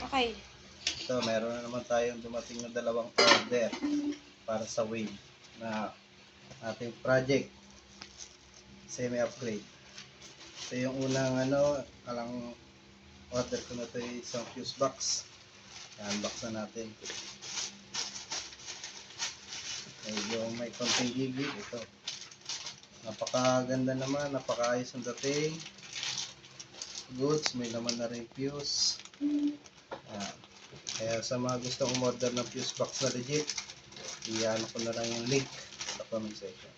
Okay. Ito, meron na naman tayong dumating na dalawang order para sa wave na ating project semi-upgrade. Ito yung unang alang order ko na ito yung isang fuse box. I-unbox na natin. Medyo may konting gigil ito. Napakaganda naman, napakaayos ang dating. Goods, may naman na rin fuse. Kaya sa mga gustong umorder ng fuse box na legit, iyan ko na lang yung link sa comment section.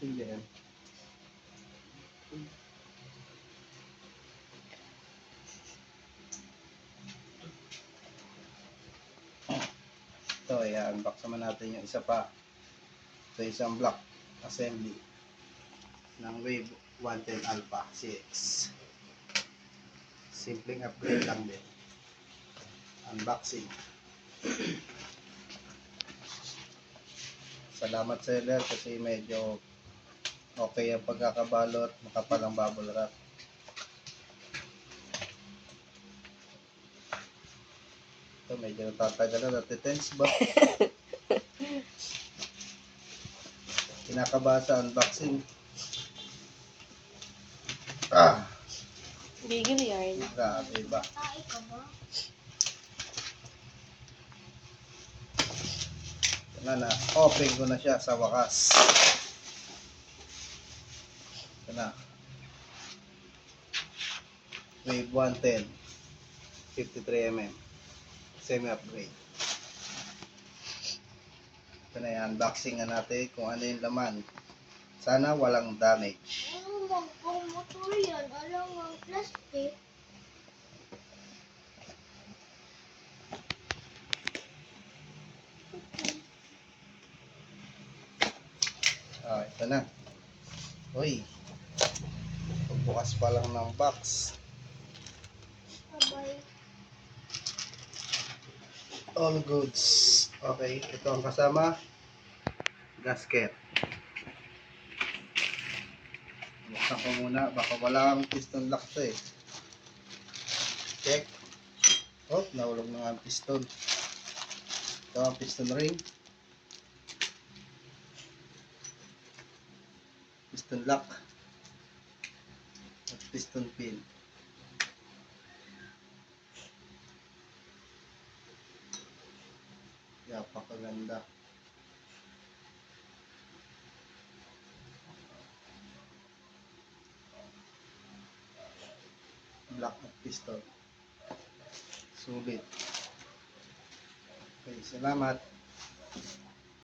Yan. Ito, i-unbox naman natin yung isa pa. Ito isang block assembly ng Wave 110 Alpha CX. Simpleng upgrade lang din. Unboxing. Salamat seller kasi medyo okay ang pagkakabalot, makapal ang bubble wrap. Ito medyo natatagal na, natitense ba? Kinakabahan sa unboxing. Gigil yarn. Grabe ba? Na open ko na siya sa wakas. Ito na. Wave 110 53mm semi-upgrade. Ito na yan, unboxing na natin kung ano yung laman. Sana walang damage. Ano magpumotor yan? Alam ang plastic. Ito na. Uy, pagbukas pa lang ng box. Abay. All goods. Okay, ito ang kasama. Gasket. Buksan ko muna. Baka walang piston lock to eh. Check. Oh, nahulog na nga ang piston. Ito ang piston ring. Piston lock. At piston pin. Napakaganda. Black at piston. Sulit. Okay, salamat.